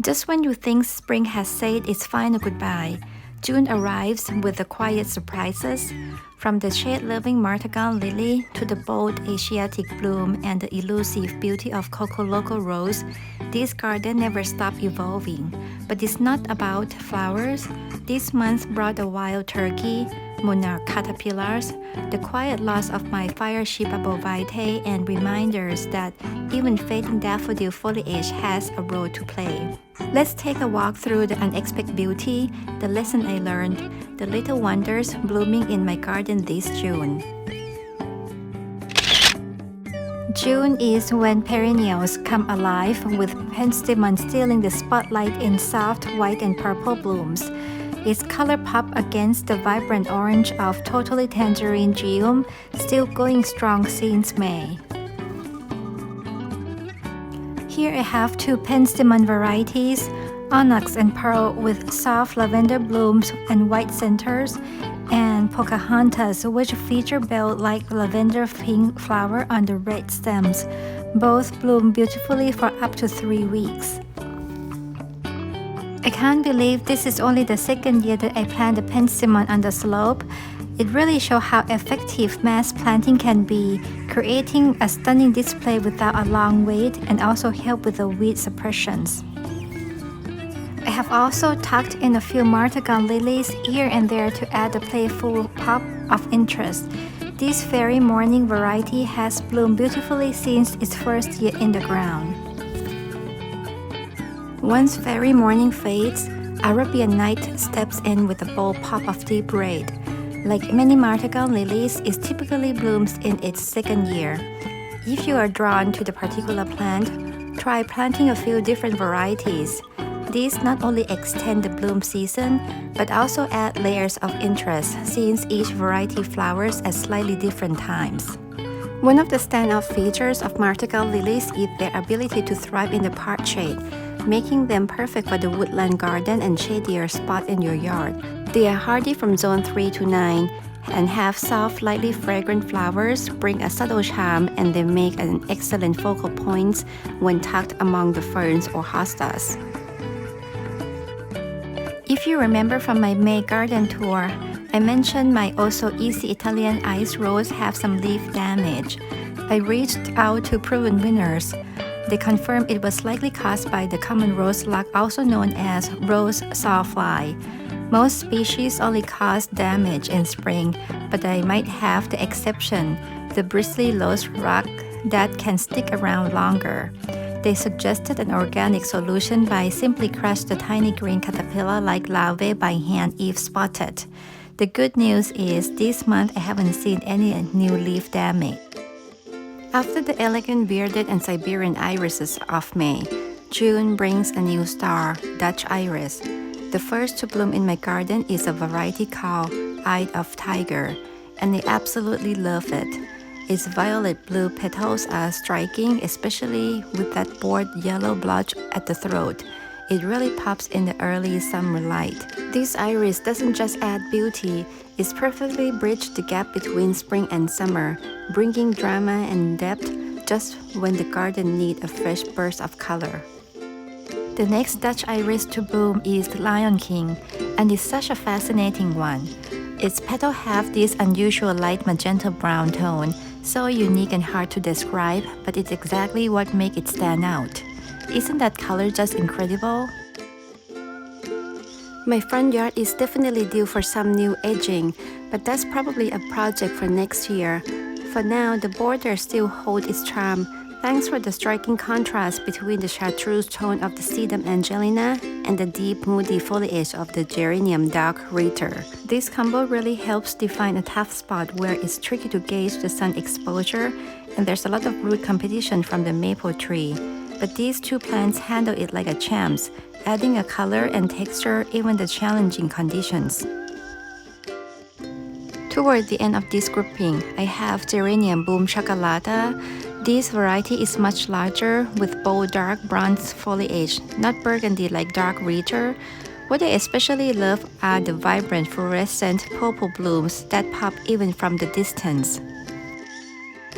Just when you think spring has said its final goodbye, June arrives with the quiet surprises. From the shade-loving Martagon Lily to the bold Asiatic bloom and the elusive beauty of Coco Loco Rose, this garden never stops evolving. But it's not about flowers. This month brought a wild turkey, monarch caterpillars, the quiet loss of my fire shippable vitae, and reminders that even fading daffodil foliage has a role to play. Let's take a walk through the unexpected beauty, the lesson I learned, the little wonders blooming in my garden this June. June is when perennials come alive, with Penstemon stealing the spotlight in soft white and purple blooms. Its color pop against the vibrant orange of Totally Tangerine Geum, still going strong since May. Here I have two Penstemon varieties, Onyx and Pearl with soft lavender blooms and white centers, and Pocahontas, which feature bell-like lavender pink flower on the red stems. Both bloom beautifully for up to 3 weeks. I can't believe this is only the second year that I plant the Penstemon on the slope. It really shows how effective mass planting can be, creating a stunning display without a long wait, and also help with the weed suppressions. I have also tucked in a few Martagon Lilies here and there to add a playful pop of interest. This fairy morning variety has bloomed beautifully since its first year in the ground. Once fairy morning fades, Arabian Night steps in with a bold pop of deep red. Like many Martagon Lilies, it typically blooms in its second year. If you are drawn to the particular plant, try planting a few different varieties. These not only extend the bloom season, but also add layers of interest since each variety flowers at slightly different times. One of the standout features of Martagon Lilies is their ability to thrive in the part shade, making them perfect for the woodland garden and shadier spot in your yard. They are hardy from zone 3 to 9 and have soft, lightly fragrant flowers, bring a subtle charm, and they make an excellent focal point when tucked among the ferns or hostas. If you remember from my May garden tour, I mentioned my also easy Italian ice rose have some leaf damage. I reached out to proven winners. They confirmed it was likely caused by the common rose slug, also known as rose sawfly. Most species only cause damage in spring, but I might have the exception, the bristly loess rug that can stick around longer. They suggested an organic solution by simply crush the tiny green caterpillar-like larvae by hand if spotted. The good news is this month I haven't seen any new leaf damage. After the elegant bearded and Siberian irises of May, June brings a new star, Dutch iris. The first to bloom in my garden is a variety called Eye of Tiger, and I absolutely love it. Its violet-blue petals are striking, especially with that bored yellow blotch at the throat. It really pops in the early summer light. This iris doesn't just add beauty, it's perfectly bridged the gap between spring and summer, bringing drama and depth just when the garden needs a fresh burst of color. The next Dutch iris to bloom is the Lion King, and it's such a fascinating one. Its petals have this unusual light magenta brown tone, so unique and hard to describe, but it's exactly what makes it stand out. Isn't that color just incredible? My front yard is definitely due for some new edging, but that's probably a project for next year. For now, the border still holds its charm, thanks for the striking contrast between the chartreuse tone of the Sedum Angelina and the deep, moody foliage of the Geranium dark Reiter. This combo really helps define a tough spot where it's tricky to gauge the sun exposure, and there's a lot of root competition from the maple tree. But these two plants handle it like a champs, adding a color and texture even the challenging conditions. Toward the end of this grouping, I have Geranium Boom Chocolata. This variety is much larger with bold dark bronze foliage, not burgundy like dark Reiter. What I especially love are the vibrant fluorescent purple blooms that pop even from the distance.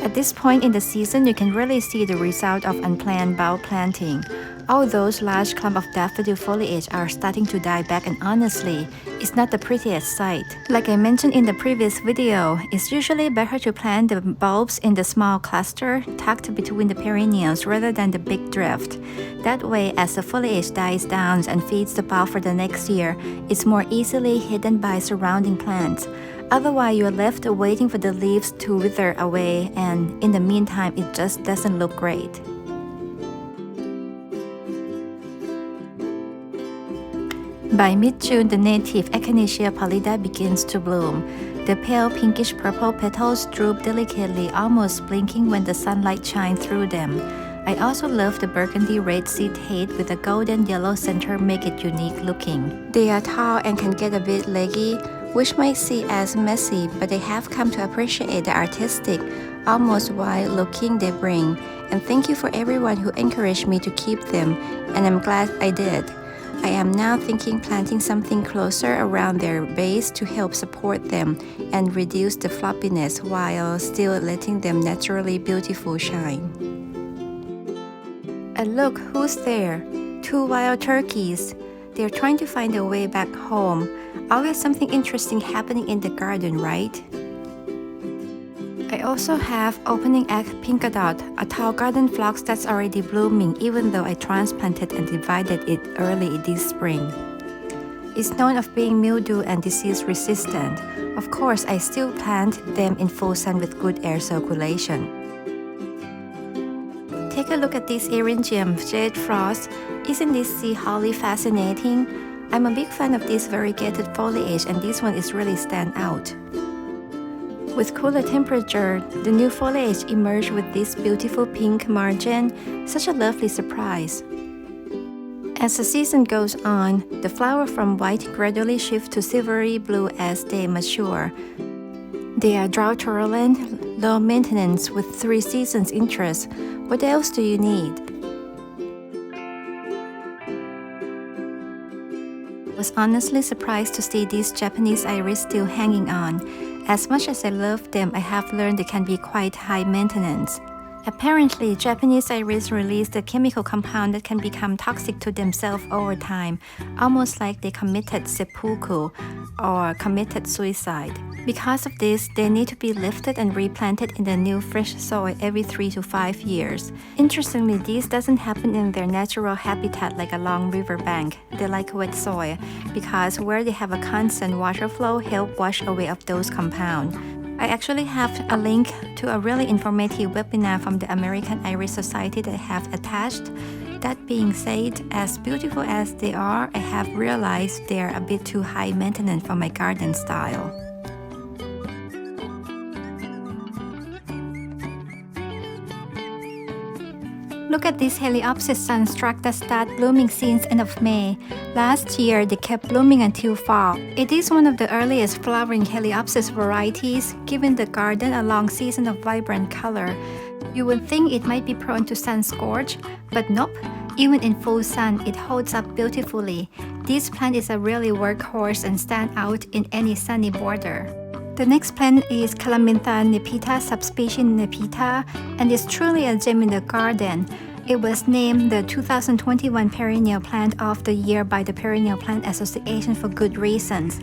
At this point in the season, you can really see the result of unplanned bulb planting. All those large clumps of daffodil foliage are starting to die back, and honestly, it's not the prettiest sight. Like I mentioned in the previous video, it's usually better to plant the bulbs in the small cluster tucked between the perennials rather than the big drift. That way, as the foliage dies down and feeds the bulb for the next year, it's more easily hidden by surrounding plants. Otherwise, you're left waiting for the leaves to wither away, and in the meantime, it just doesn't look great. By mid-June, the native Echinacea pallida begins to bloom. The pale pinkish-purple petals droop delicately, almost blinking when the sunlight shines through them. I also love the burgundy red seedhead with a golden yellow center, make it unique looking. They are tall and can get a bit leggy, which might seem as messy, but I have come to appreciate the artistic, almost wild looking they bring. And thank you for everyone who encouraged me to keep them, and I'm glad I did. I am now thinking planting something closer around their base to help support them and reduce the floppiness while still letting them naturally beautiful shine. And look who's there! 2 wild turkeys. They're trying to find their way back home. Always something interesting happening in the garden, right? I also have opening egg pinkadot, a tall garden phlox that's already blooming even though I transplanted and divided it early this spring. It's known of being mildew and disease resistant. Of course, I still plant them in full sun with good air circulation. Take a look at this Geranium jade frost. Isn't this sea holly fascinating? I'm a big fan of this variegated foliage, and this one is really stand out. With cooler temperature, the new foliage emerged with this beautiful pink margin, such a lovely surprise. As the season goes on, the flower from white gradually shift to silvery blue as they mature. They are drought tolerant, low maintenance with 3 seasons interest. What else do you need? I was honestly surprised to see these Japanese iris still hanging on. As much as I love them, I have learned they can be quite high maintenance. Apparently, Japanese iris release the chemical compound that can become toxic to themselves over time, almost like they committed seppuku or committed suicide. Because of this, they need to be lifted and replanted in the new fresh soil every 3 to 5 years. Interestingly, this doesn't happen in their natural habitat like along riverbank. They like wet soil because where they have a constant water flow help wash away of those compounds. I actually have a link to a really informative webinar from the American Iris Society that I have attached. That being said, as beautiful as they are, I have realized they are a bit too high maintenance for my garden style. Look at this Heliopsis sunstruck that start blooming since end of May. Last year, they kept blooming until fall. It is one of the earliest flowering Heliopsis varieties, giving the garden a long season of vibrant color. You would think it might be prone to sun scorch, but nope. Even in full sun, it holds up beautifully. This plant is a really workhorse and stand out in any sunny border. The next plant is Calamintha nepeta subspecies nepeta, and is truly a gem in the garden. It was named the 2021 Perennial Plant of the Year by the Perennial Plant Association for good reasons.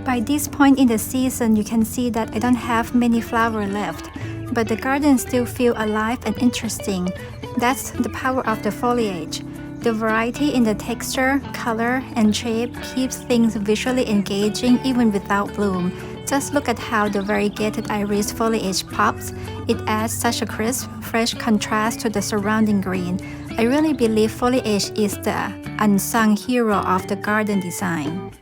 By this point in the season, you can see that I don't have many flowers left, but the garden still feels alive and interesting. That's the power of the foliage. The variety in the texture, color, and shape keeps things visually engaging even without bloom. Just look at how the variegated iris foliage pops. It adds such a crisp, fresh contrast to the surrounding green. I really believe foliage is the unsung hero of the garden design.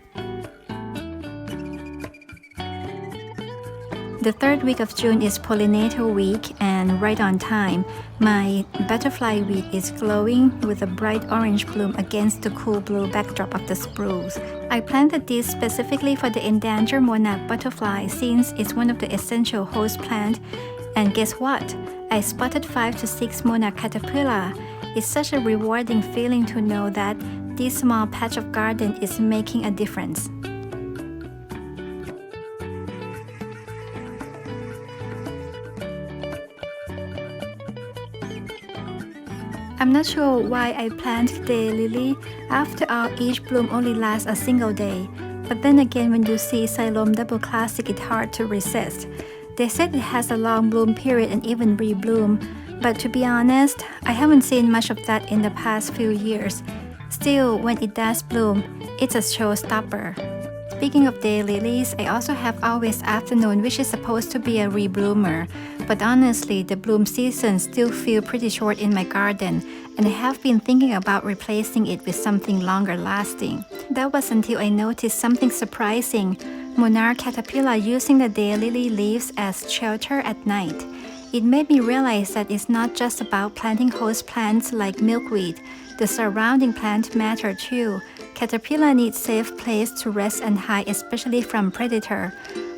The 3rd week of June is Pollinator week, and right on time. My butterfly weed is glowing with a bright orange bloom against the cool blue backdrop of the spruce. I planted this specifically for the endangered monarch butterfly since it's one of the essential host plants. And guess what? I spotted 5 to 6 monarch caterpillar. It's such a rewarding feeling to know that this small patch of garden is making a difference. I'm not sure why I plant daylily. After all, each bloom only lasts a single day. But then again, when you see Xylem Double Classic, it's hard to resist. They said it has a long bloom period and even rebloom, but to be honest, I haven't seen much of that in the past few years. Still, when it does bloom, it's a showstopper. Speaking of daylilies, I also have Always Afternoon, which is supposed to be a rebloomer. But honestly, the bloom seasons still feel pretty short in my garden, and I have been thinking about replacing it with something longer lasting. That was until I noticed something surprising. Monarch caterpillar using the daylily leaves as shelter at night. It made me realize that it's not just about planting host plants like milkweed. The surrounding plant matter too. Caterpillar needs safe place to rest and hide, especially from predator.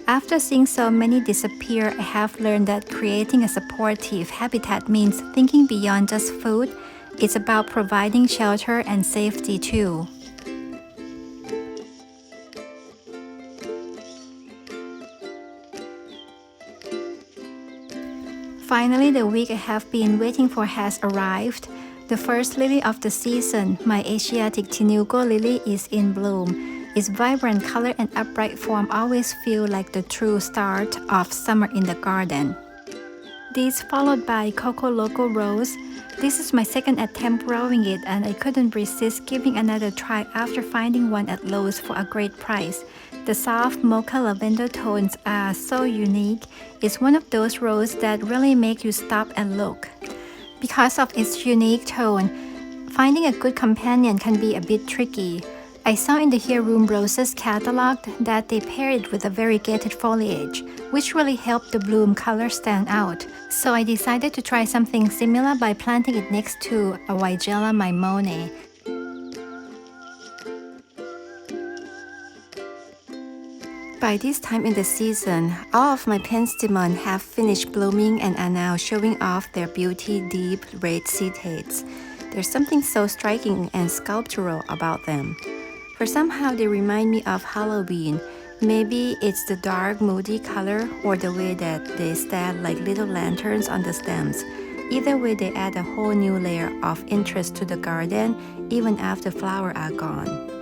After seeing so many disappear, I have learned that creating a supportive habitat means thinking beyond just food. It's about providing shelter and safety too. Finally, the week I have been waiting for has arrived. The first lily of the season, my Asiatic Tinuco lily, is in bloom. Its vibrant color and upright form always feel like the true start of summer in the garden. This followed by Coco Loco Rose. This is my second attempt growing it, and I couldn't resist giving another try after finding one at Lowe's for a great price. The soft mocha lavender tones are so unique. It's one of those roses that really make you stop and look. Because of its unique tone, finding a good companion can be a bit tricky. I saw in the Heirloom Roses catalog that they pair it with a variegated foliage, which really helped the bloom color stand out. So I decided to try something similar by planting it next to a Weigela Maimone. By this time in the season, all of my Penstemon have finished blooming and are now showing off their beauty deep red seedheads. There's something so striking and sculptural about them. For somehow they remind me of Halloween. Maybe it's the dark, moody color or the way that they stand like little lanterns on the stems. Either way, they add a whole new layer of interest to the garden even after flowers are gone.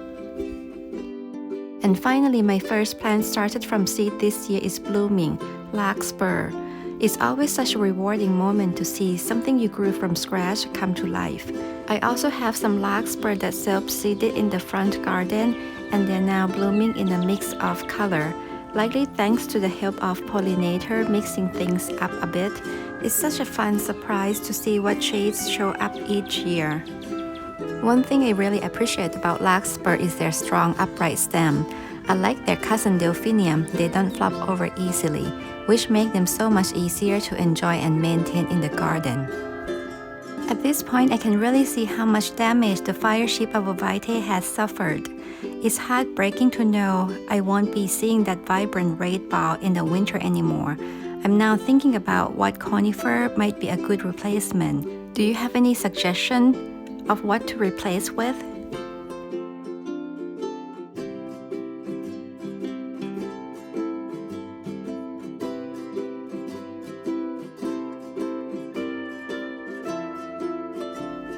And finally, my first plant started from seed this year is blooming, larkspur. It's always such a rewarding moment to see something you grew from scratch come to life. I also have some larkspur that self-seeded in the front garden, and they're now blooming in a mix of color, likely thanks to the help of Pollinator mixing things up a bit. It's such a fun surprise to see what shades show up each year. One thing I really appreciate about larkspur is their strong upright stem. Unlike their cousin delphinium, they don't flop over easily, which make them so much easier to enjoy and maintain in the garden. At this point, I can really see how much damage the fire sheep vitae has suffered. It's heartbreaking to know I won't be seeing that vibrant red ball in the winter anymore. I'm now thinking about what conifer might be a good replacement. Do you have any suggestion of what to replace with?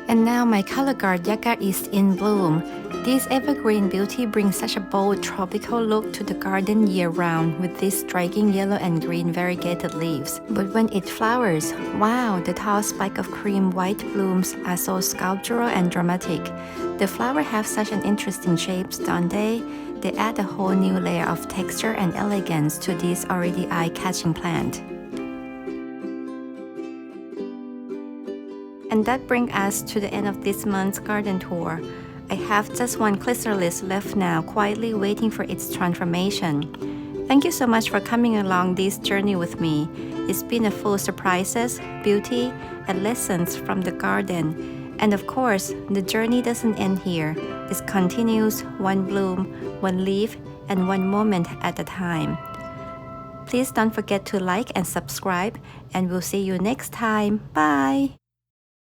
And now my color guard Yaga is in bloom. This evergreen beauty brings such a bold tropical look to the garden year-round with these striking yellow and green variegated leaves. But when it flowers, wow, the tall spike of cream white blooms are so sculptural and dramatic. The flowers have such an interesting shapes, don't they? They add a whole new layer of texture and elegance to this already eye-catching plant. And that brings us to the end of this month's garden tour. I have just one chrysalis left now, quietly waiting for its transformation. Thank you so much for coming along this journey with me. It's been a full of surprises, beauty, and lessons from the garden. And of course, the journey doesn't end here. It continues one bloom, one leaf, and one moment at a time. Please don't forget to like and subscribe, and we'll see you next time. Bye!